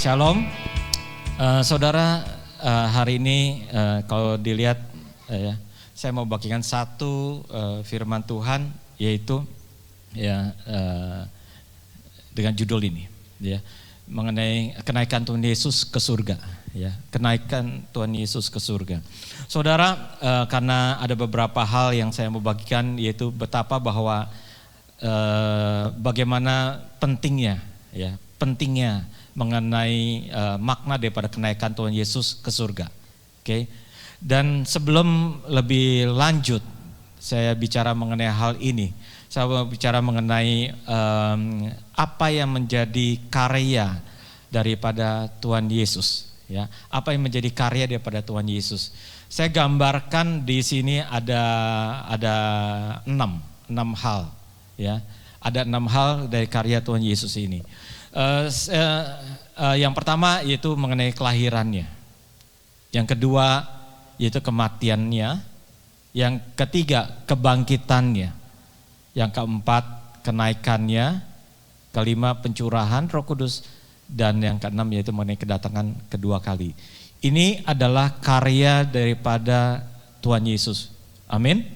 Shalom, saudara. Hari ini kalau dilihat, saya mau bagikan satu firman Tuhan, yaitu dengan judul ini, mengenai kenaikan Tuhan Yesus ke surga. Kenaikan Tuhan Yesus ke surga. Saudara, karena ada beberapa hal yang saya mau bagikan, yaitu betapa bahwa bagaimana pentingnya mengenai makna daripada kenaikan Tuhan Yesus ke surga. Oke. Dan sebelum lebih lanjut saya bicara mengenai hal ini, saya mau bicara mengenai apa yang menjadi karya daripada Tuhan Yesus, Apa yang menjadi karya daripada Tuhan Yesus. Saya gambarkan di sini ada enam hal, Ada 6 hal dari karya Tuhan Yesus ini. Yang pertama yaitu mengenai kelahirannya. Yang kedua yaitu kematiannya. Yang ketiga kebangkitannya. Yang keempat kenaikannya. Kelima pencurahan Roh Kudus. Dan yang keenam yaitu mengenai kedatangan kedua kali. Ini adalah karya daripada Tuhan Yesus. Amin.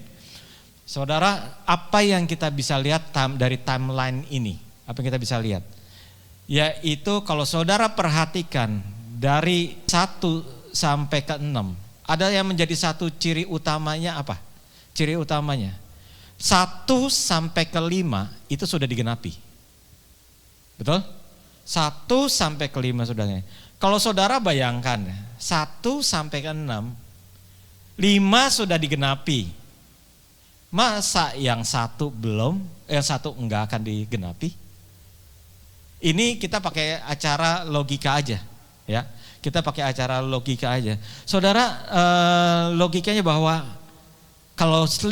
Saudara, apa yang kita bisa lihat dari timeline ini? Apa yang kita bisa lihat? Yaitu kalau saudara perhatikan dari 1 sampai ke 6, ada yang menjadi satu ciri utamanya apa? Ciri utamanya 1 sampai ke 5 itu sudah digenapi. Betul? 1 sampai ke 5 saudara. Kalau saudara bayangkan 1 sampai ke 6, 5 sudah digenapi. Masa yang satu belum, yang satu enggak akan digenapi? Ini kita pakai acara logika aja, Kita pakai acara logika aja. Saudara, logikanya bahwa kalau 5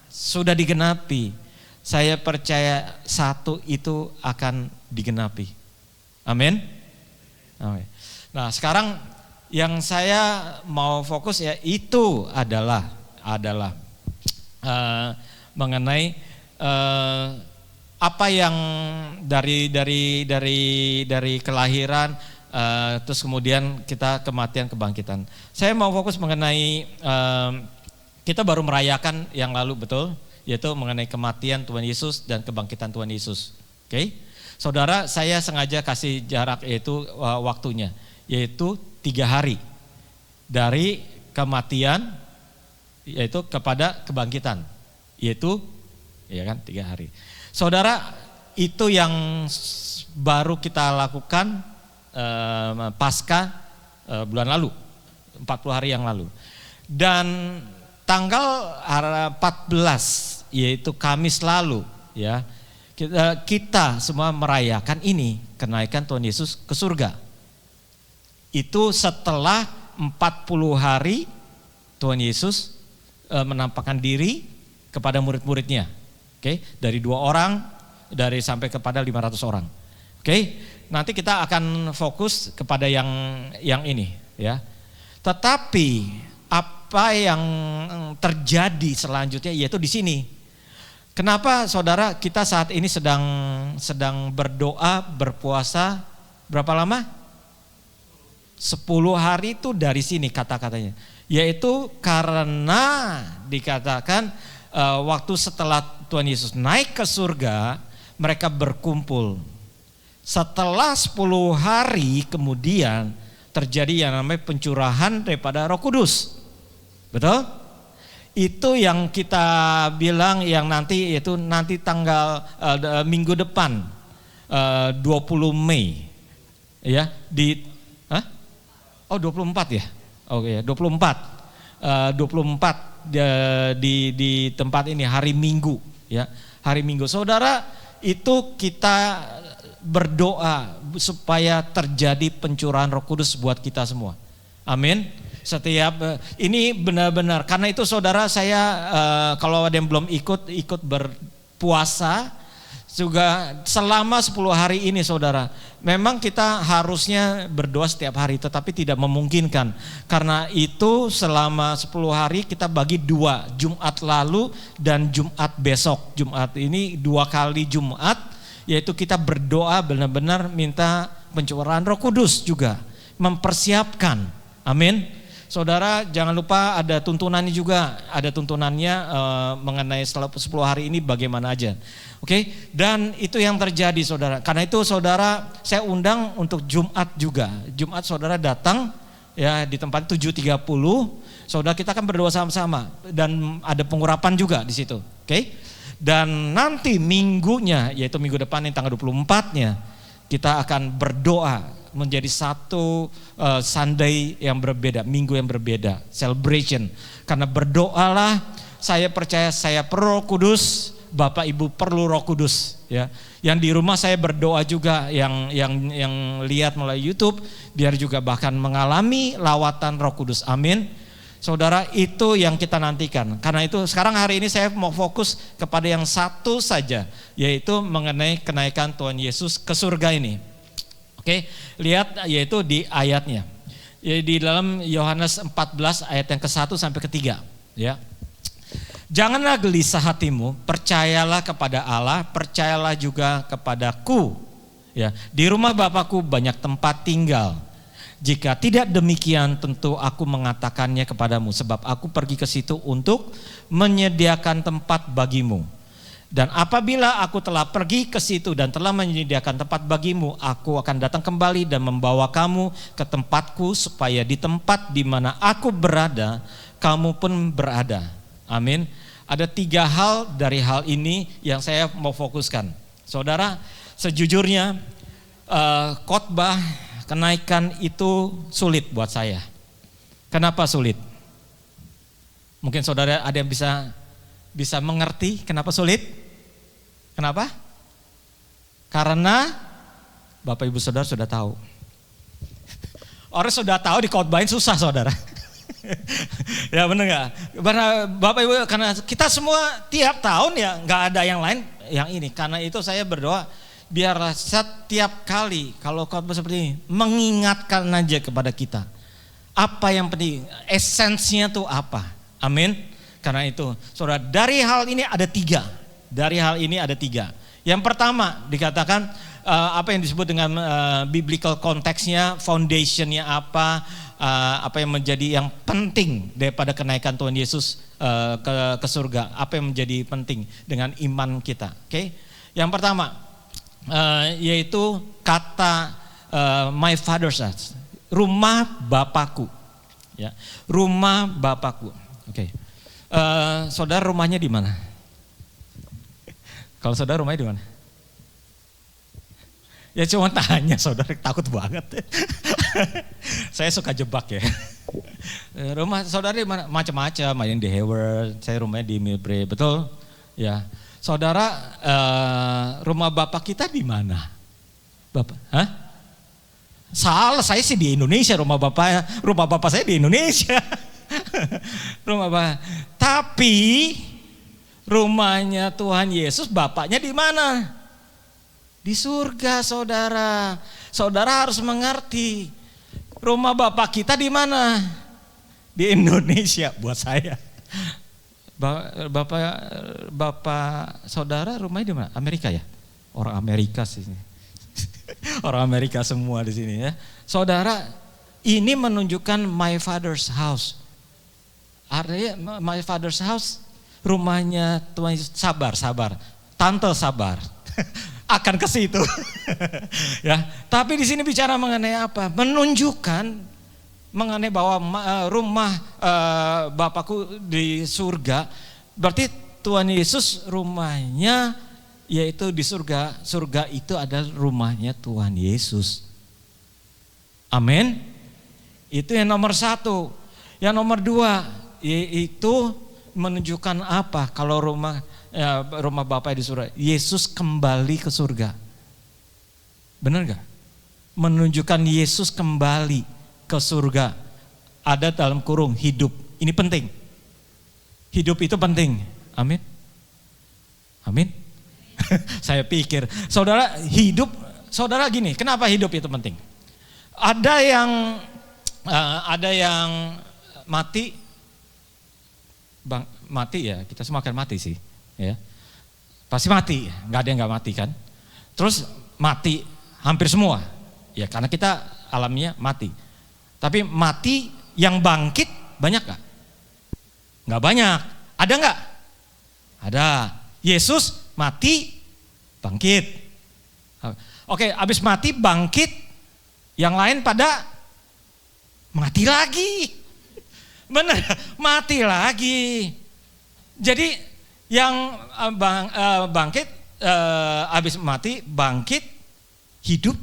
sudah digenapi, saya percaya 1 itu akan digenapi. Amin. Nah, sekarang yang saya mau fokus itu adalah mengenai apa yang dari kelahiran, terus kemudian kita kematian kebangkitan. Saya mau fokus mengenai kita baru merayakan yang lalu, betul, yaitu mengenai kematian Tuhan Yesus dan kebangkitan Tuhan Yesus. Oke, saudara, saya sengaja kasih jarak yaitu waktunya, yaitu 3 hari dari kematian yaitu kepada kebangkitan, yaitu 3 hari. Saudara, itu yang baru kita lakukan pasca bulan lalu, 40 hari yang lalu. Dan tanggal 14 yaitu Kamis lalu, kita semua merayakan ini, kenaikan Tuhan Yesus ke surga. Itu setelah 40 hari Tuhan Yesus menampakkan diri kepada murid-muridnya. Dari 2 orang dari sampai kepada 500 orang. Nanti kita akan fokus kepada yang ini, Tetapi apa yang terjadi selanjutnya yaitu di sini. Kenapa saudara kita saat ini sedang berdoa, berpuasa berapa lama? 10 hari itu dari sini kata-katanya. Yaitu karena dikatakan waktu setelah Tuhan Yesus naik ke surga, mereka berkumpul. Setelah 10 hari kemudian terjadi yang namanya pencurahan daripada Roh Kudus. Betul? Itu yang kita bilang yang nanti, yaitu nanti tanggal minggu depan 20 Mei. 24 ya? 24 di tempat ini hari Minggu, Hari Minggu. Saudara, itu kita berdoa supaya terjadi pencurahan Roh Kudus buat kita semua. Amin. Setiap ini benar-benar, karena itu saudara, saya kalau ada yang belum ikut berpuasa juga selama 10 hari ini saudara. Memang kita harusnya berdoa setiap hari, tetapi tidak memungkinkan. Karena itu selama 10 hari kita bagi 2, Jumat lalu dan Jumat besok. Jumat ini 2 kali Jumat, yaitu kita berdoa benar-benar minta pencurahan Roh Kudus juga, mempersiapkan. Amin. Saudara jangan lupa ada tuntunannya juga, ada tuntunannya mengenai setelah 10 hari ini bagaimana aja. Oke, dan itu yang terjadi saudara. Karena itu saudara saya undang untuk Jumat juga. Jumat saudara datang ya di tempat 7.30. Saudara kita akan berdoa sama-sama dan ada pengurapan juga di situ. Oke. Dan nanti minggunya yaitu minggu depan yang tanggal 24-nya kita akan berdoa menjadi satu Sunday yang berbeda, minggu yang berbeda, celebration. Karena berdoalah, saya percaya saya perlu Roh Kudus, Bapak Ibu perlu Roh Kudus, ya. Yang di rumah saya berdoa juga, yang lihat melalui YouTube, biar juga bahkan mengalami lawatan Roh Kudus. Amin. Saudara, itu yang kita nantikan. Karena itu sekarang hari ini saya mau fokus kepada yang satu saja, yaitu mengenai kenaikan Tuhan Yesus ke surga ini. Oke, lihat yaitu di ayatnya. Ya, di dalam Yohanes 14 ayat yang ke-1 sampai ke-3, ya. Janganlah gelisah hatimu, percayalah kepada Allah, percayalah juga kepadaku. Ya, di rumah Bapakku banyak tempat tinggal. Jika tidak demikian tentu aku mengatakannya kepadamu, sebab aku pergi ke situ untuk menyediakan tempat bagimu. Dan apabila aku telah pergi ke situ dan telah menyediakan tempat bagimu, aku akan datang kembali dan membawa kamu ke tempatku, supaya di tempat di mana aku berada, kamu pun berada. Amin. Ada 3 hal dari hal ini yang saya mau fokuskan. Saudara, sejujurnya khotbah kenaikan itu sulit buat saya. Kenapa sulit? Mungkin saudara ada yang bisa mengerti kenapa sulit? Kenapa? Karena Bapak Ibu Saudara sudah tahu. Orang sudah tahu dikhotbahin susah saudara. Ya benar nggak? Bapak Ibu, karena kita semua tiap tahun ya nggak ada yang lain yang ini. Karena itu saya berdoa biarlah setiap kali kalau khotbah seperti ini mengingatkan aja kepada kita apa yang penting, esensinya tuh apa. Amin. Karena itu, saudara, dari hal ini ada 3. Dari hal ini ada 3. Yang pertama dikatakan apa yang disebut dengan biblical konteksnya, foundationnya apa yang menjadi yang penting daripada kenaikan Tuhan Yesus ke surga, apa yang menjadi penting dengan iman kita. Oke? Yang pertama yaitu kata my father's house, rumah Bapakku, ya, rumah Bapakku. Oke. Saudara rumahnya di mana? Kalau saudara rumahnya di mana? Ya cuma tanya, saudara takut banget. Saya suka jebak ya. Rumah saudara di mana? Macam-macam, ada yang di Hayward, saya rumahnya di Millbrae, betul? Ya. Saudara, rumah Bapak kita di mana? Bapak? Hah? Salah, saya sih di Indonesia, rumah Bapak saya di Indonesia. Rumah Bapak. Tapi rumahnya Tuhan Yesus, Bapaknya di mana? Di surga, saudara. Saudara harus mengerti. Rumah Bapak kita di mana? Di Indonesia buat saya. Bapak saudara rumahnya di mana? Amerika ya? Orang Amerika sih. Orang Amerika semua di sini ya. Saudara, ini menunjukkan my father's house. Artinya my father's house, rumahnya Tuhan Yesus. Sabar. Tante sabar. Akan ke situ. Ya, tapi di sini bicara mengenai apa? Menunjukkan mengenai bahwa rumah Bapakku di surga, berarti Tuhan Yesus rumahnya yaitu di surga. Surga itu adalah rumahnya Tuhan Yesus. Amin. Itu yang nomor 1. Yang nomor 2 yaitu menunjukkan apa? Kalau rumah Bapa di surga, Yesus kembali ke surga. Benar gak? Menunjukkan Yesus kembali ke surga. Ada dalam kurung hidup. Ini penting. Hidup itu penting. Amin. Amin. Saya pikir, saudara hidup, saudara gini, kenapa hidup itu penting? Ada yang mati, ya, kita semua akan mati sih. Ya, pasti mati, nggak ada yang nggak mati kan. Terus mati hampir semua, Ya karena kita alaminya mati. Tapi mati yang bangkit banyak gak? Gak banyak. Ada gak? Ada. Yesus mati, bangkit. Oke, habis mati, bangkit. Yang lain pada mati lagi. Benar, mati lagi. Jadi yang bangkit, habis mati, bangkit, hidup,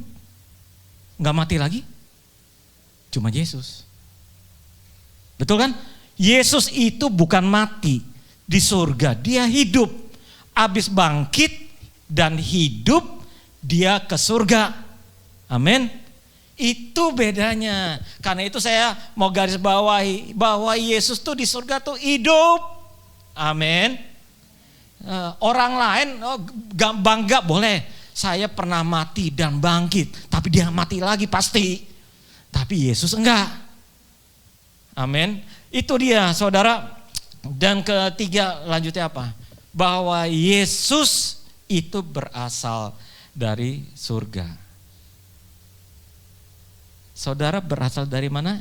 gak mati lagi. Cuma Yesus. Betul kan? Yesus itu bukan mati di surga, dia hidup. Habis bangkit dan hidup, dia ke surga. Amin. Itu bedanya. Karena itu saya mau garis bawahi bahwa Yesus tuh di surga tuh hidup. Amin. Orang lain bangga boleh. Saya pernah mati dan bangkit, tapi dia mati lagi pasti. Tapi Yesus enggak. Amin. Itu dia saudara. Dan ketiga lanjutnya apa? Bahwa Yesus itu berasal dari surga. Saudara berasal dari mana?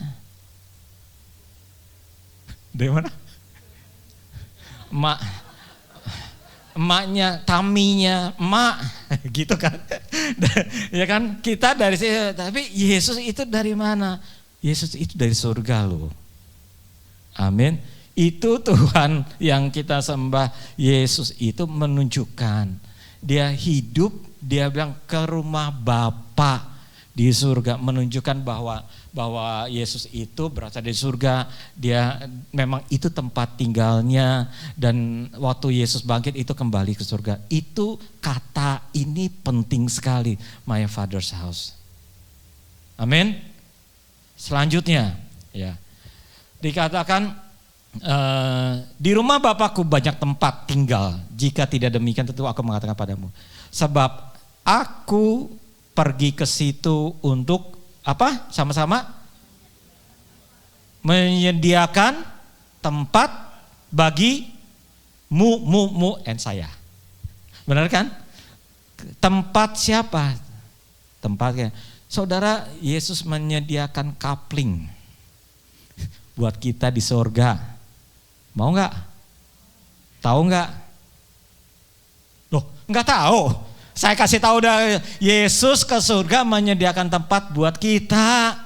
Dari mana? Emaknya, taminya, emak, gitu kan. Ya kan, kita dari sini, tapi Yesus itu dari mana? Yesus itu dari surga loh. Amin. Itu Tuhan yang kita sembah. Yesus itu menunjukkan dia hidup, dia bilang ke rumah Bapa di surga, menunjukkan bahwa Yesus itu berasal dari surga. Dia memang itu tempat tinggalnya, dan waktu Yesus bangkit itu kembali ke surga. Itu kata ini penting sekali, my father's house. Amin. Selanjutnya ya dikatakan di rumah Bapakku banyak tempat tinggal. Jika tidak demikian tentu aku mengatakan padamu, sebab aku pergi ke situ untuk apa? Sama-sama menyediakan tempat bagi mu and saya. Benar kan? Tempat siapa? Tempatnya. Saudara, Yesus menyediakan coupling buat kita di surga. Mau nggak? Tahu nggak? Loh, nggak tahu. Saya kasih tahu dah, Yesus ke surga menyediakan tempat buat kita.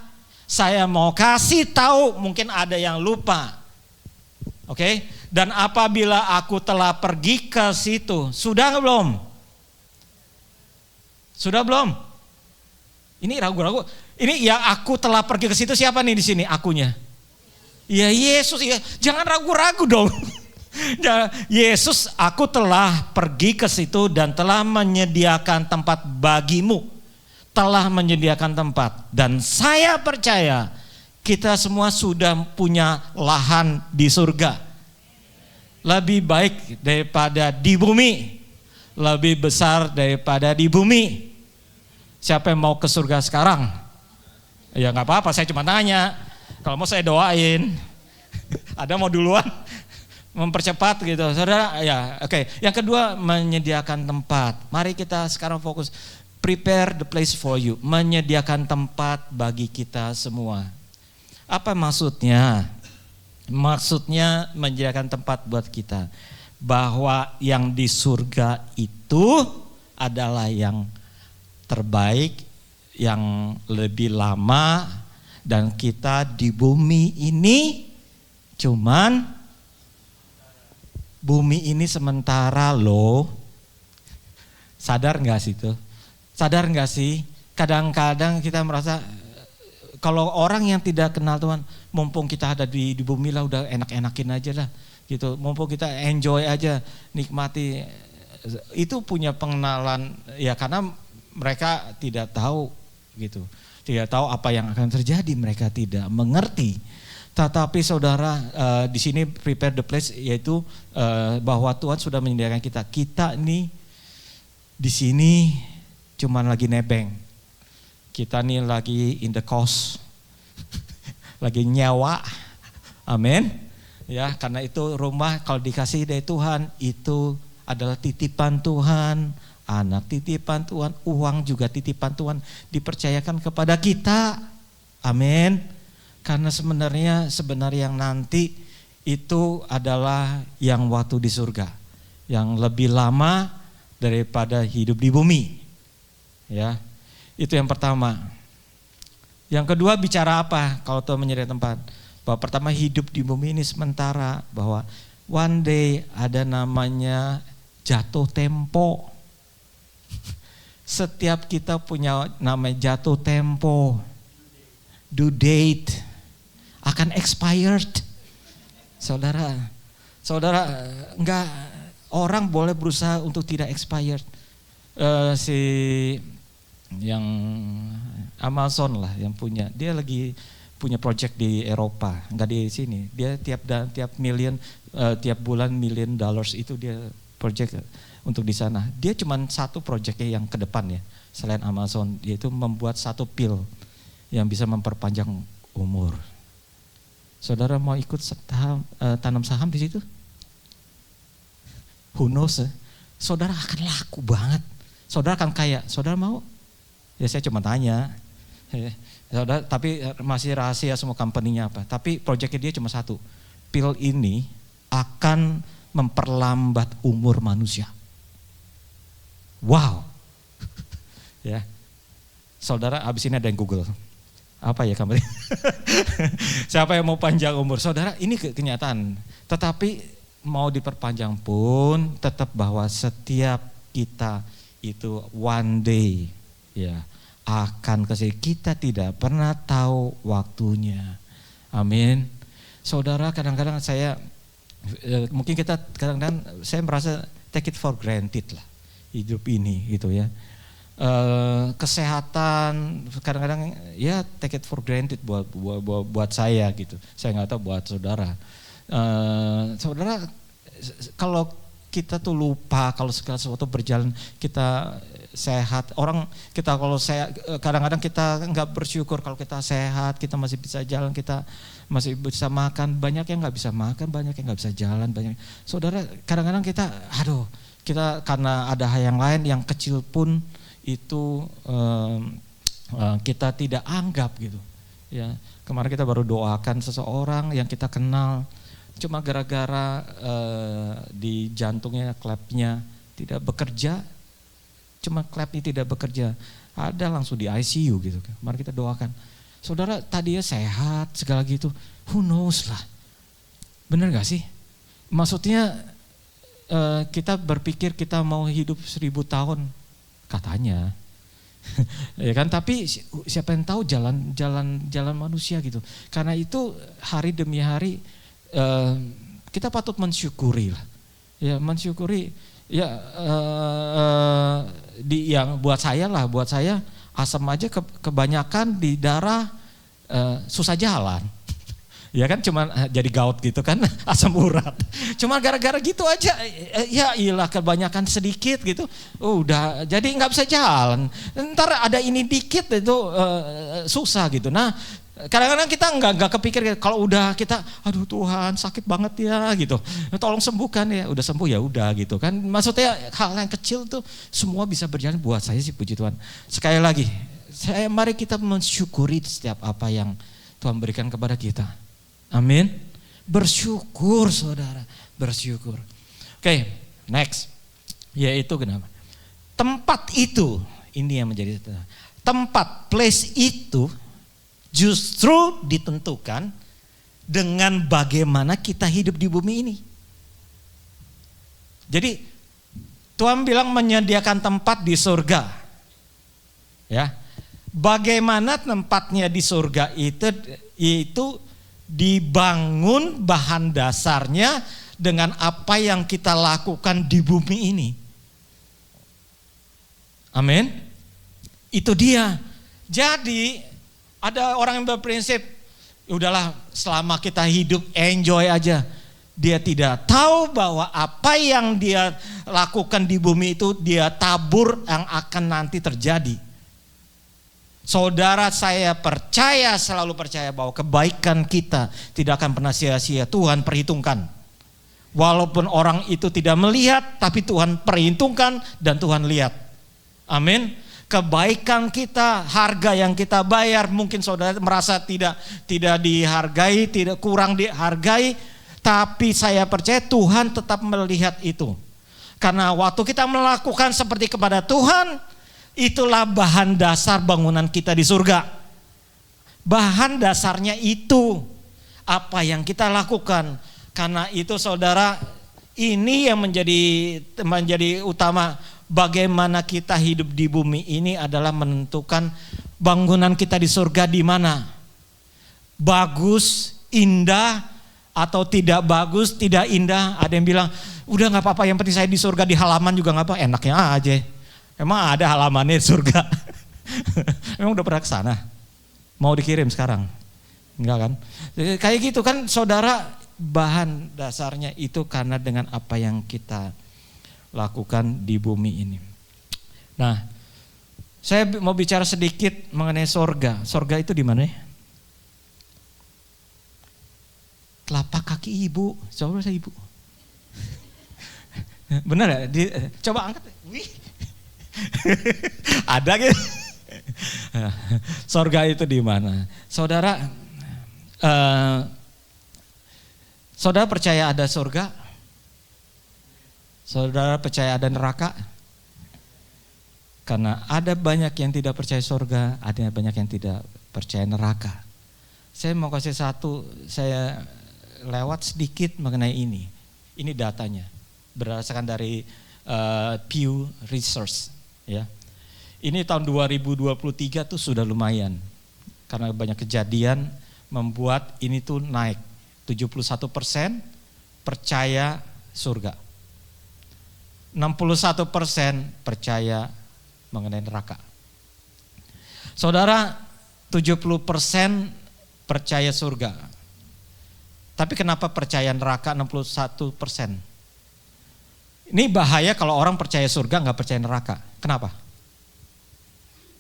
Saya mau kasih tahu, mungkin ada yang lupa. Oke? Dan apabila aku telah pergi ke situ, sudah belum? Sudah belum? Ini ragu-ragu. Ini yang aku telah pergi ke situ siapa nih di sini akunya? Ya Yesus, ya. Jangan ragu-ragu dong. Yesus, aku telah pergi ke situ dan telah menyediakan tempat bagimu. Telah menyediakan tempat. Dan saya percaya kita semua sudah punya lahan di surga. Lebih baik daripada di bumi. Lebih besar daripada di bumi. Siapa yang mau ke surga sekarang? Ya gak apa-apa, saya cuma nanya. Kalau mau saya doain. Ada mau duluan? Mempercepat gitu, saudara. Ya, oke. Yang kedua, menyediakan tempat. Mari kita sekarang fokus. Prepare the place for you. Menyediakan tempat bagi kita semua. Apa maksudnya? Maksudnya menyediakan tempat buat kita. Bahwa yang di surga itu adalah yang terbaik, yang lebih lama, dan kita di bumi ini cuman bumi ini sementara loh. Sadar gak sih itu? Sadar gak sih? Kadang-kadang kita merasa kalau orang yang tidak kenal Tuhan, mumpung kita ada di bumi lah udah enak-enakin aja lah gitu. Mumpung kita enjoy aja, nikmati. Itu punya pengenalan ya, karena mereka tidak tahu gitu. Tidak tahu apa yang akan terjadi, mereka tidak mengerti. Tetapi saudara, di sini prepare the place, yaitu bahwa Tuhan sudah menyediakan kita. Kita ini di sini cuman lagi nebeng. Kita nih lagi in the cost, lagi nyawa. Amin. Ya, karena itu rumah kalau dikasih dari Tuhan itu adalah titipan Tuhan, anak titipan Tuhan, uang juga titipan Tuhan, dipercayakan kepada kita. Amin. Karena sebenarnya yang nanti itu adalah yang waktu di surga, yang lebih lama daripada hidup di bumi. Ya, itu yang pertama. Yang kedua bicara apa? Kalau Tuhan menyediakan tempat, bahwa pertama hidup di bumi ini sementara, bahwa one day ada namanya jatuh tempo. Setiap kita punya namanya jatuh tempo, due date, akan expired. Saudara, enggak, orang boleh berusaha untuk tidak expired. Si yang Amazon lah yang punya, dia lagi punya project di Eropa, enggak di sini. Dia tiap bulan $1 million itu dia project untuk di sana. Dia cuma satu projectnya yang ke depan ya, selain Amazon, yaitu membuat satu pil yang bisa memperpanjang umur. Saudara mau ikut tanam saham di situ? Who knows? Saudara akan laku banget. Saudara akan kaya. Saudara mau? Ya saya cuma tanya. Saudara, tapi masih rahasia semua company-nya apa. Tapi proyeknya dia cuma satu. Pil ini akan memperlambat umur manusia. Wow. Ya. Saudara, abis ini ada yang Google. Apa ya kamu? Siapa yang mau panjang umur? Saudara, ini kenyataan. Tetapi mau diperpanjang pun tetap bahwa setiap kita itu one day ya akan kesini. Kita tidak pernah tahu waktunya. Amin. Saudara, kadang-kadang saya mungkin kita kadang-kadang saya merasa take it for granted lah hidup ini gitu ya. Kesehatan kadang-kadang ya take it for granted buat saya gitu. Saya nggak tahu buat saudara. Saudara, kalau kita tuh lupa kalau segala sesuatu berjalan, kita sehat. Kalau saya kadang-kadang kita nggak bersyukur kalau kita sehat, kita masih bisa jalan, kita masih bisa makan. Banyak yang nggak bisa makan, banyak yang nggak bisa jalan, banyak. Saudara, kadang-kadang kita karena ada hal yang lain yang kecil pun itu kita tidak anggap gitu. Ya, kemarin kita baru doakan seseorang yang kita kenal, cuma gara-gara di jantungnya klapnya tidak bekerja, cuma klapnya tidak bekerja, ada langsung di ICU gitu. Mari kita doakan. Saudara, tadinya sehat segala gitu, who knows lah, bener gak sih? Maksudnya kita berpikir kita mau hidup 1000 tahun. Katanya, ya kan? Tapi siapa yang tahu jalan manusia gitu. Karena itu hari demi hari kita patut mensyukuri lah. Ya mensyukuri. Ya yang buat saya asam aja kebanyakan di darah susah jalan. Ya kan cuma jadi gout gitu kan, asam urat. Cuma gara-gara gitu aja, ya iyalah kebanyakan sedikit gitu, udah jadi nggak bisa jalan. Ntar ada ini dikit itu susah gitu. Nah kadang-kadang kita nggak kepikir kalau udah kita, aduh Tuhan sakit banget ya gitu, tolong sembuhkan ya, udah sembuh ya udah gitu kan. Maksudnya hal yang kecil tuh semua bisa berjalan. Buat saya sih puji Tuhan. Sekali lagi, mari kita mensyukuri setiap apa yang Tuhan berikan kepada kita. Amin. Bersyukur saudara, bersyukur. Oke, next. Yaitu kenapa? Tempat itu, ini yang menjadi tempat, place itu justru ditentukan dengan bagaimana kita hidup di bumi ini. Jadi Tuhan bilang menyediakan tempat di surga. Ya. Bagaimana tempatnya di surga itu dibangun bahan dasarnya dengan apa yang kita lakukan di bumi ini. Amin. Itu dia. Jadi ada orang yang berprinsip, udahlah selama kita hidup enjoy aja. Dia tidak tahu bahwa apa yang dia lakukan di bumi itu dia tabur yang akan nanti terjadi. Saudara, saya selalu percaya bahwa kebaikan kita tidak akan pernah sia-sia. Tuhan perhitungkan. Walaupun orang itu tidak melihat, tapi Tuhan perhitungkan dan Tuhan lihat. Amin. Kebaikan kita, harga yang kita bayar, mungkin saudara merasa tidak dihargai, tidak kurang dihargai, tapi saya percaya Tuhan tetap melihat itu. Karena waktu kita melakukan seperti kepada Tuhan, itulah bahan dasar bangunan kita di surga. Bahan dasarnya itu apa yang kita lakukan. Karena itu saudara, ini yang menjadi utama. Bagaimana kita hidup di bumi ini adalah menentukan bangunan kita di surga di mana. Bagus, indah, atau tidak bagus, tidak indah. Ada yang bilang, udah gak apa-apa, yang penting saya di surga, di halaman juga gak apa, enaknya aja. Emang ada halamannya di surga? Emang udah pernah kesana? Mau dikirim sekarang? Enggak kan? Kayak gitu kan saudara, bahan dasarnya itu karena dengan apa yang kita lakukan di bumi ini. Nah, saya mau bicara sedikit mengenai sorga. Sorga itu di mana ya? Telapak kaki ibu. Coba saya ibu. Benar ya? Coba angkat. Wih. Ada gitu. Sorga itu di mana? Saudara, saudara percaya ada sorga? Saudara percaya ada neraka? Karena ada banyak yang tidak percaya surga, ada banyak yang tidak percaya neraka. Saya mau kasih saya lewat sedikit mengenai ini. Ini datanya, berdasarkan dari Pew Research. Ya. Ini tahun 2023 tuh sudah lumayan. Karena banyak kejadian membuat ini tuh naik. 71% percaya surga. 61% percaya mengenai neraka. Saudara, 70% percaya surga. Tapi kenapa percaya neraka 61%? Ini bahaya kalau orang percaya surga gak percaya neraka. Kenapa?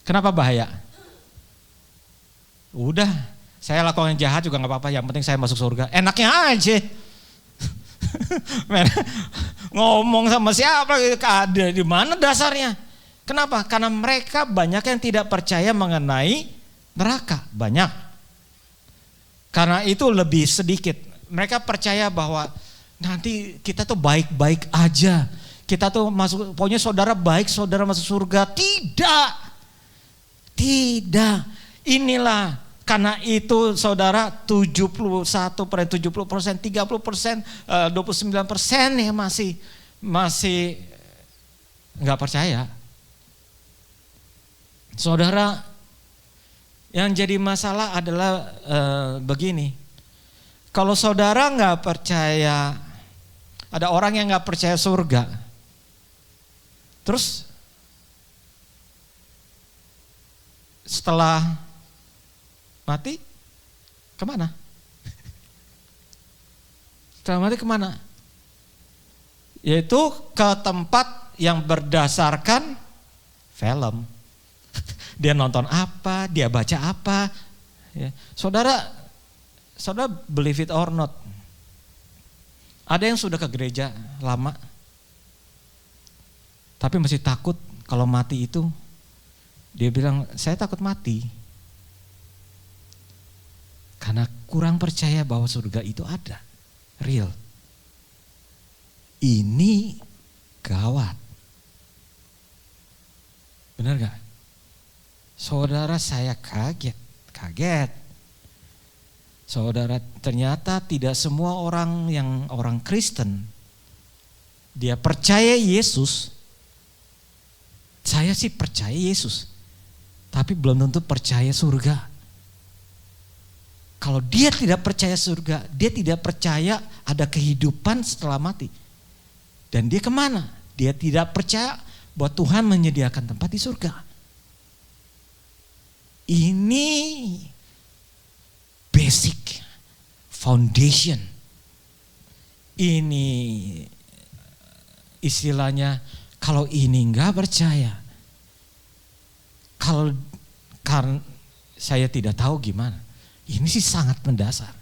Kenapa bahaya? Udah, saya lakukan yang jahat juga gak apa-apa, yang penting saya masuk surga. Enaknya aja. Ngomong sama siapa, ada di mana dasarnya? Kenapa? Karena mereka banyak yang tidak percaya mengenai neraka, banyak. Karena itu lebih sedikit. Mereka percaya bahwa nanti kita tuh baik-baik aja. Kita tuh masuk, pokoknya saudara baik, saudara masuk surga. Tidak. Inilah. Karena itu saudara 71%, 70%, 30%, 29% ya masih nggak percaya. Saudara, yang jadi masalah adalah begini. Kalau saudara nggak percaya, ada orang yang nggak percaya surga, terus setelah mati kemana? Setelah mati kemana? Yaitu ke tempat yang berdasarkan film. Dia nonton apa, dia baca apa. Ya. Saudara believe it or not. Ada yang sudah ke gereja lama, tapi masih takut kalau mati itu. Dia bilang, saya takut mati. Karena kurang percaya bahwa surga itu ada, real. Ini gawat. Benar gak? Saudara, saya kaget. Saudara, ternyata tidak semua orang yang orang Kristen, dia percaya Yesus. Saya sih percaya Yesus, tapi belum tentu percaya surga. Kalau dia tidak percaya surga, dia tidak percaya ada kehidupan setelah mati. Dan dia kemana? Dia tidak percaya bahwa Tuhan menyediakan tempat di surga. Ini basic, foundation. Ini istilahnya, kalau ini enggak percaya, karena saya tidak tahu gimana. Ini sih sangat mendasar.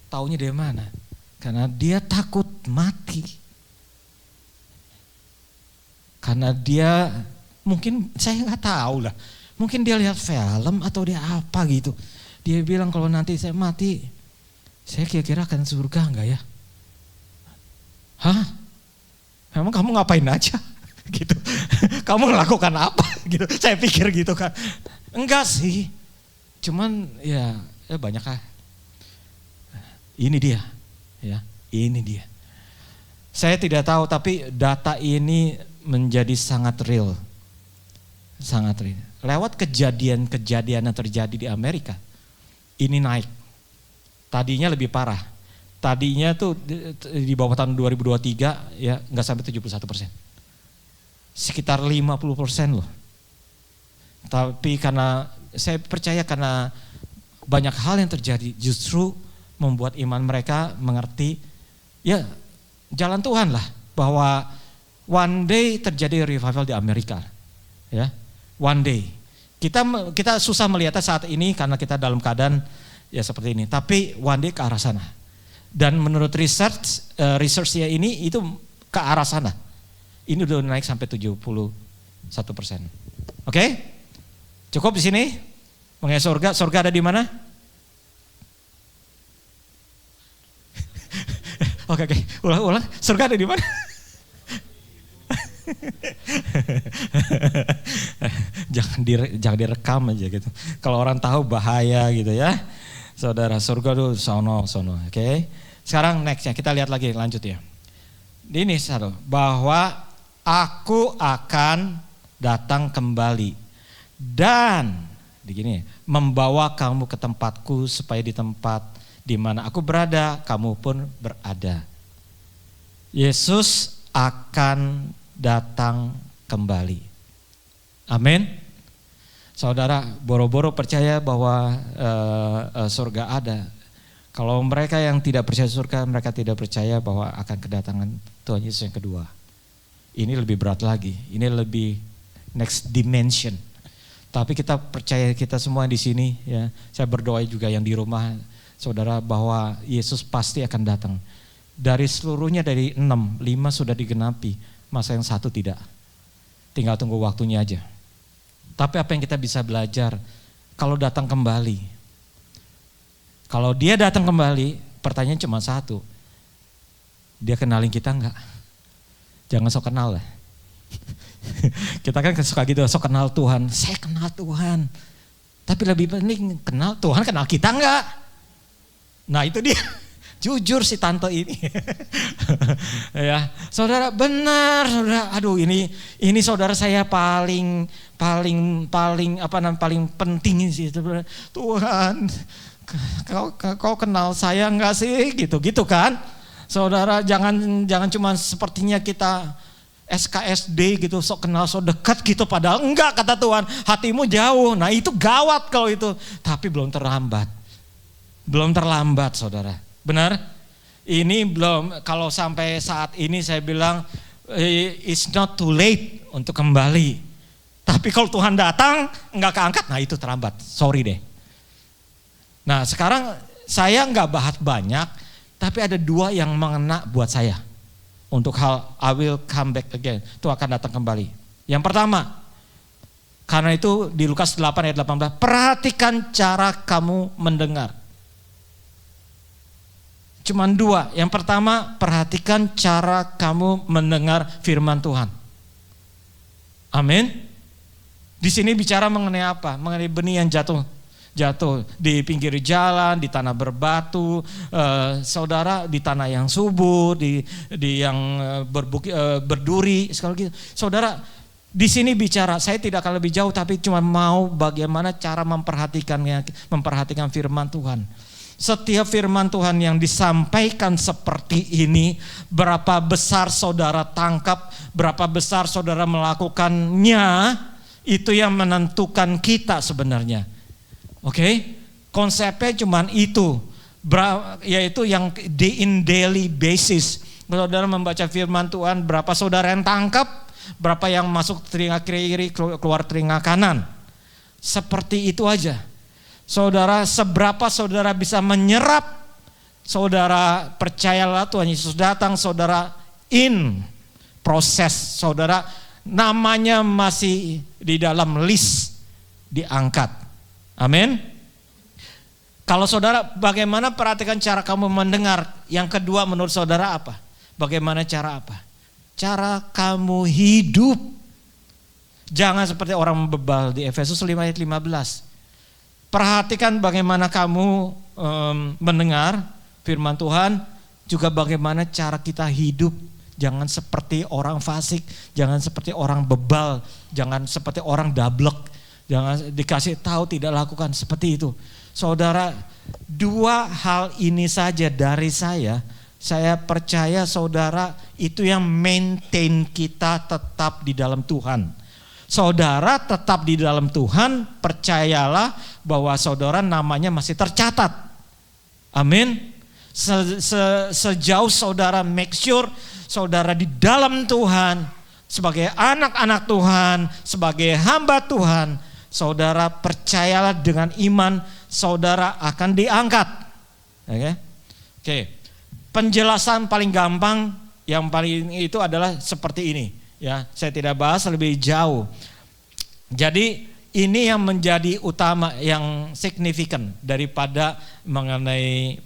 Taunya dari mana? Karena dia takut mati. Karena dia Mungkin saya nggak tahu lah. Mungkin dia lihat film atau dia apa gitu. Dia bilang kalau nanti saya mati, saya kira-kira akan surga enggak ya? Hah? Memang kamu ngapain aja? Gitu. Kamu melakukan apa? Gitu. Saya pikir gitu kan. Enggak sih. Cuman ya banyak lah. Ini dia. Ya, ini dia. Saya tidak tahu tapi data ini menjadi sangat real. Sangat real. Lewat kejadian-kejadian yang terjadi di Amerika. Ini naik. Tadinya lebih parah. Tadinya tuh di bawah tahun 2023 ya nggak sampai 71%. Sekitar 50% loh. Tapi karena saya percaya karena banyak hal yang terjadi justru membuat iman mereka mengerti ya jalan Tuhan lah bahwa one day terjadi revival di Amerika. Ya, one day. Kita susah melihatnya saat ini karena kita dalam keadaan ya seperti ini. Tapi one day ke arah sana. Dan menurut research-nya ini itu ke arah sana. Ini udah naik sampai 71%. Oke? Cukup di sini? Mengenai surga, surga ada di mana? Oke, ulang. Surga ada di mana? jangan direkam aja gitu. Kalau orang tahu bahaya gitu ya. Saudara, surga tuh sono. Oke. Sekarang nextnya kita lihat lagi lanjut ya. Ini satu bahwa aku akan datang kembali dan begini membawa kamu ke tempatku supaya di tempat di mana aku berada kamu pun berada. Yesus akan datang kembali. Amin. Saudara, boro-boro percaya bahwa surga ada. Kalau mereka yang tidak percaya surga, mereka tidak percaya bahwa akan kedatangan Tuhan Yesus yang kedua. Ini lebih berat lagi. Ini lebih next dimension. Tapi kita percaya kita semua di sini ya. Saya berdoa juga yang di rumah saudara bahwa Yesus pasti akan datang. Dari seluruhnya dari 5 sudah digenapi, masa yang 1 tidak. Tinggal tunggu waktunya aja. Tapi apa yang kita bisa belajar kalau datang kembali? Kalau dia datang kembali, pertanyaan cuma 1. Dia kenalin kita enggak? Jangan sok kenal lah. Kita kan suka gitu, sok kenal Tuhan. Saya kenal Tuhan. Tapi lebih penting kenal Tuhan, kenal kita enggak? Nah itu dia. Jujur si tante ini. Ya, saudara benar, saudara. Aduh ini saudara saya paling penting sih Tuhan. Kau kenal saya enggak sih? Gitu kan? Saudara jangan cuma sepertinya kita SKSD gitu, sok kenal, sok dekat gitu, padahal enggak kata Tuhan, hatimu jauh. Nah itu gawat kalau itu, tapi belum terlambat. Belum terlambat saudara, benar? Ini belum, kalau sampai saat ini saya bilang, it's not too late untuk kembali. Tapi kalau Tuhan datang, enggak keangkat, nah itu terlambat, sorry deh. Nah sekarang saya enggak bahas banyak, tapi ada 2 yang mengena buat saya. Untuk hal I will come back again. Itu akan datang kembali. Yang pertama, karena itu di Lukas 8 ayat 18, perhatikan cara kamu mendengar. Cuman 2. Yang pertama, perhatikan cara kamu mendengar firman Tuhan. Amin. Di sini bicara mengenai apa? Mengenai benih yang jatuh di pinggir jalan, di tanah berbatu, saudara di tanah yang subur, di yang berduri, sekali lagi. Saudara, di sini bicara, saya tidak akan lebih jauh tapi cuma mau bagaimana cara memperhatikan firman Tuhan. Setiap firman Tuhan yang disampaikan seperti ini, berapa besar saudara tangkap, berapa besar saudara melakukannya, itu yang menentukan kita sebenarnya. Oke, konsepnya cuman itu, yaitu yang in daily basis. Saudara membaca firman Tuhan, berapa saudara yang tangkap, berapa yang masuk telinga kiri, keluar telinga kanan. Seperti itu aja. Saudara, seberapa saudara bisa menyerap, saudara percayalah Tuhan Yesus datang, saudara in proses, saudara namanya masih di dalam list diangkat. Amin. Kalau saudara, bagaimana perhatikan cara kamu mendengar? Yang kedua menurut saudara apa? Bagaimana cara apa? Cara kamu hidup. Jangan seperti orang bebal di Efesus 5 ayat 15. Perhatikan bagaimana kamu mendengar firman Tuhan, juga bagaimana cara kita hidup. Jangan seperti orang fasik, jangan seperti orang bebal, jangan seperti orang dablek. Jangan dikasih tahu tidak lakukan seperti itu. Saudara, dua hal ini saja dari saya percaya saudara itu yang maintain kita tetap di dalam Tuhan. Saudara tetap di dalam Tuhan, percayalah bahwa saudara namanya masih tercatat. Amin. Sejauh saudara make sure saudara di dalam Tuhan, sebagai anak-anak Tuhan, sebagai hamba Tuhan, saudara percayalah dengan iman, saudara akan diangkat. Oke. Penjelasan paling gampang, yang paling itu adalah seperti ini. Ya, saya tidak bahas lebih jauh. Jadi ini yang menjadi utama, yang signifikan daripada mengenai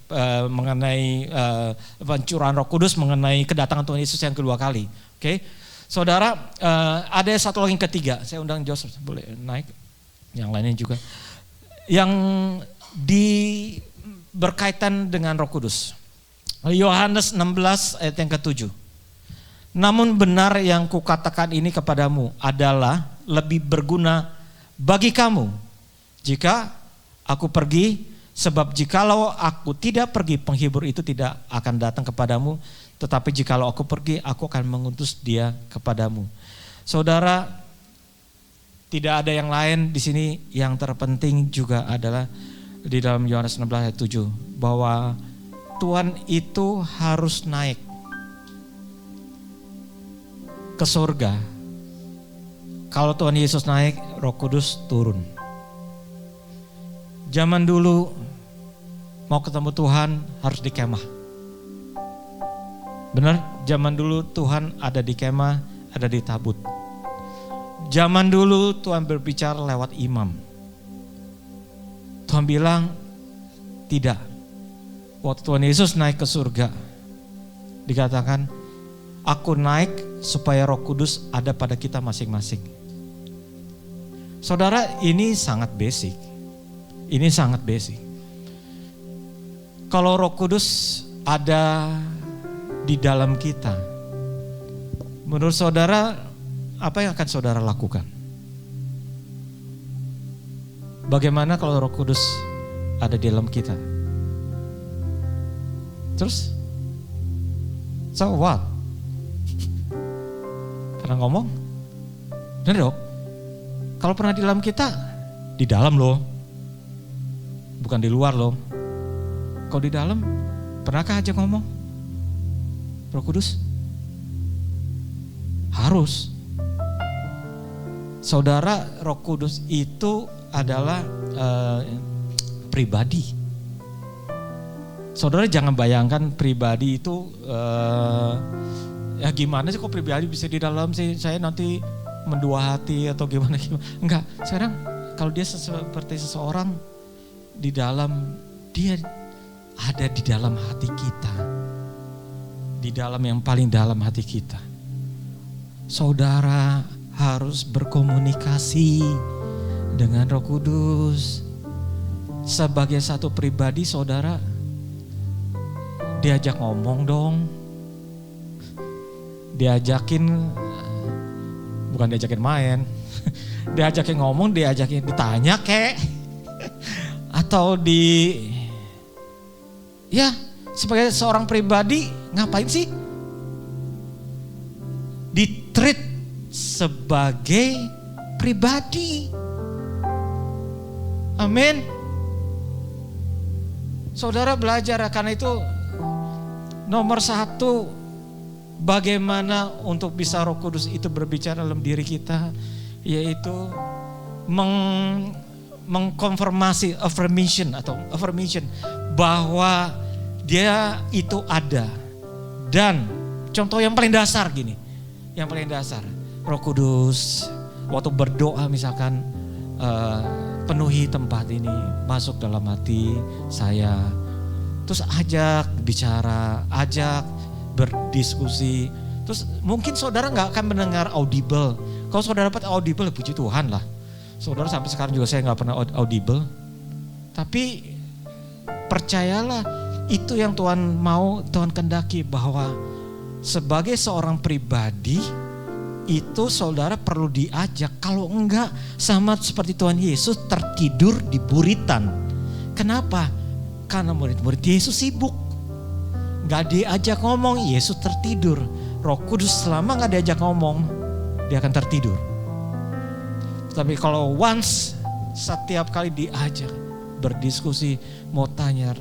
pencurahan Roh Kudus, mengenai kedatangan Tuhan Yesus yang kedua kali. Oke, saudara, ada satu lagi yang ketiga. Saya undang Joseph, boleh naik. Yang lainnya juga. Yang berkaitan dengan Roh Kudus. Yohanes 16 ayat yang ke-7. Namun benar yang kukatakan ini kepadamu adalah lebih berguna bagi kamu jika aku pergi, sebab jikalau aku tidak pergi, penghibur itu tidak akan datang kepadamu, tetapi jikalau aku pergi, aku akan mengutus dia kepadamu. Saudara, tidak ada yang lain di sini, yang terpenting juga adalah di dalam Yohanes 16 ayat 7 bahwa Tuhan itu harus naik ke surga. Kalau Tuhan Yesus naik, Roh Kudus turun. Zaman dulu mau ketemu Tuhan harus di kemah. Benar, zaman dulu Tuhan ada di kemah, ada di tabut. Zaman dulu Tuhan berbicara lewat imam. Tuhan bilang tidak. Waktu Tuhan Yesus naik ke surga, dikatakan, aku naik supaya Roh Kudus ada pada kita masing-masing. Saudara, ini sangat basic. Ini sangat basic. Kalau Roh Kudus ada di dalam kita, menurut saudara, apa yang akan saudara lakukan? Bagaimana kalau Roh Kudus ada di dalam kita? Terus? So what? Pernah ngomong? Bener dong? Kalau pernah di dalam kita, di dalam loh. Bukan di luar loh. Kalau di dalam, pernahkah aja ngomong? Roh Kudus? Harus. Saudara, Roh Kudus itu adalah pribadi. Saudara jangan bayangkan pribadi itu ya gimana sih kok pribadi bisa di dalam sih, saya nanti mendua hati atau gimana. Enggak, sekarang kalau dia seperti seseorang di dalam, dia ada di dalam hati kita. Di dalam yang paling dalam hati kita. Saudara harus berkomunikasi dengan Roh Kudus. Sebagai satu pribadi, saudara diajak ngomong dong. Bukan diajakin main. Diajakin ngomong, diajakin ditanya kek. Atau sebagai seorang pribadi ngapain sih? Di-treat sebagai pribadi. Amin. Saudara belajar, karena itu nomor satu, bagaimana untuk bisa Roh Kudus itu berbicara dalam diri kita, yaitu mengkonfirmasi, affirmation bahwa dia itu ada. Dan contoh yang paling dasar gini, yang paling dasar, Roh Kudus, waktu berdoa misalkan penuhi tempat ini, masuk dalam hati saya. Terus ajak bicara, ajak berdiskusi. Terus mungkin saudara gak akan mendengar audible. Kalau saudara dapat audible, puji Tuhan lah. Saudara sampai sekarang juga saya gak pernah audible. Tapi percayalah, itu yang Tuhan mau, Tuhan kehendaki, bahwa sebagai seorang pribadi itu saudara perlu diajak. Kalau enggak, sama seperti Tuhan Yesus tertidur di buritan. Kenapa? Karena murid-murid Yesus sibuk, gak diajak ngomong, Yesus tertidur. Roh Kudus selama gak diajak ngomong, dia akan tertidur. Tapi kalau once, setiap kali diajak berdiskusi, mau tanya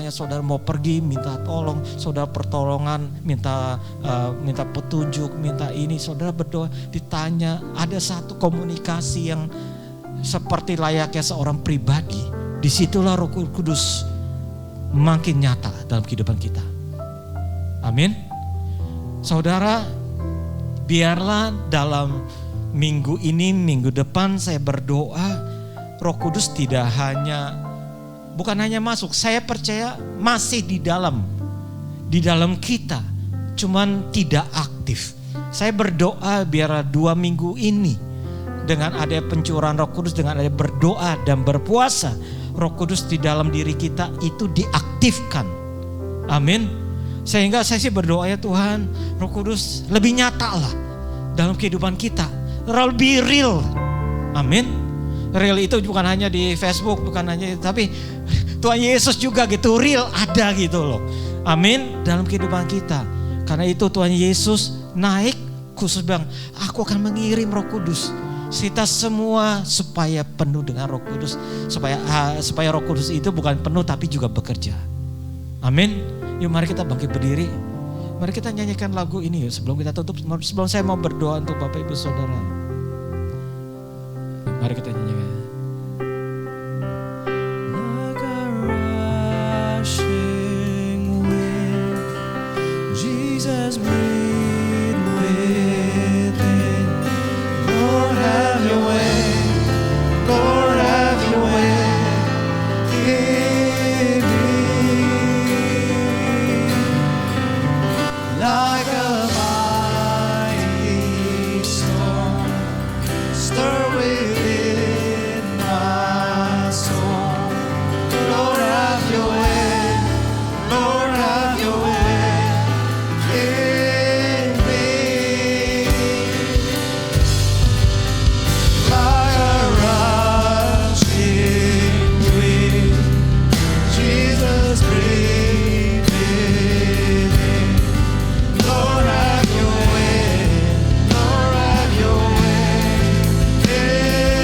saudara mau pergi, minta tolong, saudara pertolongan, minta petunjuk, minta ini, saudara berdoa, ditanya, ada satu komunikasi yang seperti layaknya seorang pribadi. Disitulah Roh Kudus makin nyata dalam kehidupan kita. Amin. Saudara, biarlah dalam minggu ini, minggu depan saya berdoa, Roh Kudus bukan hanya masuk, saya percaya masih di dalam kita, cuman tidak aktif. Saya berdoa biar 2 minggu ini, dengan ada pencurahan Roh Kudus, dengan ada berdoa dan berpuasa, Roh Kudus di dalam diri kita itu diaktifkan. Amin. Sehingga saya sih berdoa, ya Tuhan, Roh Kudus lebih nyata lah dalam kehidupan kita, lebih real. Amin. Real itu bukan hanya di Facebook, bukan hanya, tapi Tuhan Yesus juga gitu, real ada gitu loh. Amin, dalam kehidupan kita. Karena itu Tuhan Yesus naik khusus bilang, aku akan mengirim Roh Kudus kita semua supaya penuh dengan Roh Kudus, supaya Roh Kudus itu bukan penuh tapi juga bekerja. Amin. Yuk mari kita bangkit berdiri. Mari kita nyanyikan lagu ini yuk sebelum kita tutup, sebelum saya mau berdoa untuk Bapak Ibu Saudara. Mari kita nyanyikan. Like a rushing wind, Jesus breathe within. Lord have your way, Lord have your way in me. Like a mighty storm, stir within my soul. Lord have your way, Lord have your way in me. Like a rushing wind, Jesus breathe within. Lord have your way, Lord have your way in me.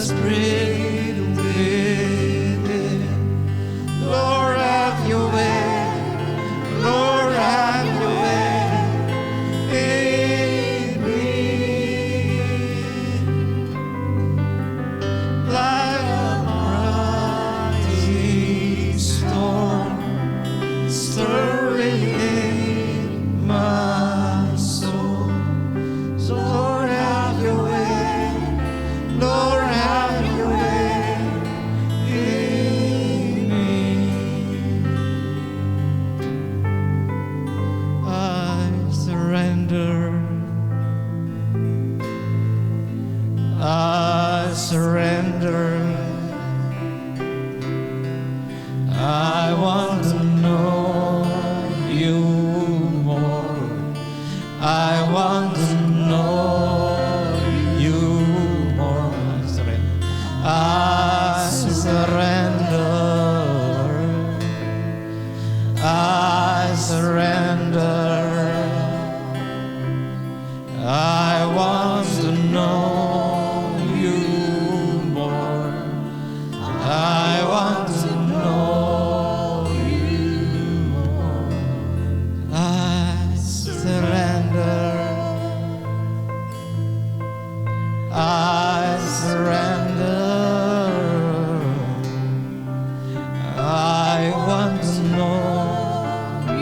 Jesus, breathe within. Lord, have your way. Lord, have your way in me. Like a mighty storm, stir within my soul. So Lord, have your way. Lord, have your way in me. I surrender. I surrender. I want to know you more. I want to know you more. I surrender. I surrender. I want to know you more. I want to know you more. I surrender. I surrender. I want to know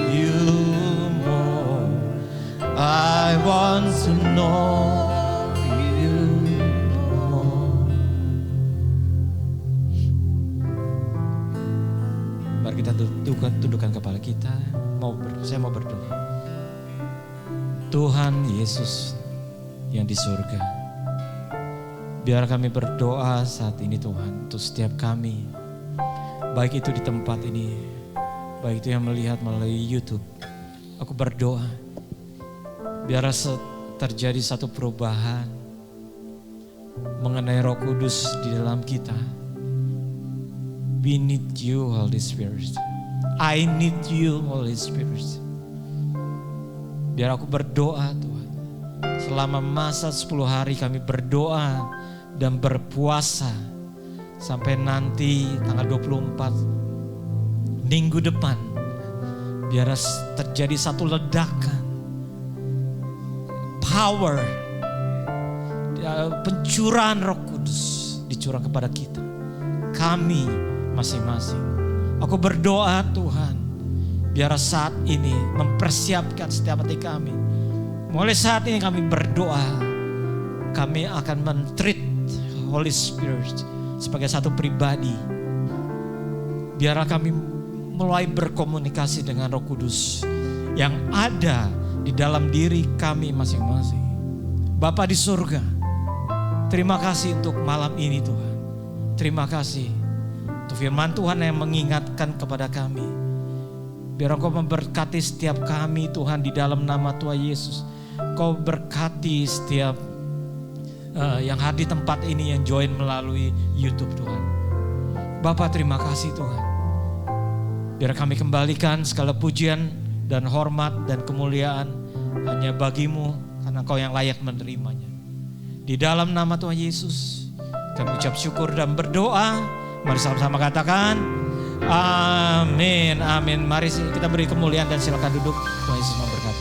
you more. I want to know you more. Mari kita tundukkan kepala kita. Saya mau berdoa. Tuhan Yesus yang di surga, biar kami berdoa saat ini Tuhan untuk setiap kami, baik itu di tempat ini, baik itu yang melihat melalui YouTube. Aku berdoa biar terjadi satu perubahan mengenai Roh Kudus di dalam kita. We need you, Holy Spirit. I need you, Holy Spirit. Biar aku berdoa Tuhan, selama masa 10 hari kami berdoa dan berpuasa sampai nanti tanggal 24 minggu depan, biar terjadi satu ledakan power, pencurahan Roh Kudus dicurah kepada kita, kami masing-masing. Aku berdoa Tuhan, biar saat ini mempersiapkan setiap hati kami. Mulai saat ini kami berdoa, kami akan men-treat Holy Spirit sebagai satu pribadi. Biarlah kami mulai berkomunikasi dengan Roh Kudus yang ada di dalam diri kami masing-masing. Bapa di surga, terima kasih untuk malam ini Tuhan. Terima kasih untuk firman Tuhan yang mengingatkan kepada kami. Biar Engkau memberkati setiap kami Tuhan di dalam nama Tuhan Yesus. Engkau berkati setiap yang hadir di tempat ini, yang join melalui YouTube Tuhan. Bapa terima kasih Tuhan. Biar kami kembalikan segala pujian dan hormat dan kemuliaan hanya bagimu, karena Engkau yang layak menerimanya. Di dalam nama Tuhan Yesus kami ucap syukur dan berdoa. Mari sama-sama katakan amin, amin. Mari kita beri kemuliaan dan silakan duduk. Tuhan Yesus memberkati.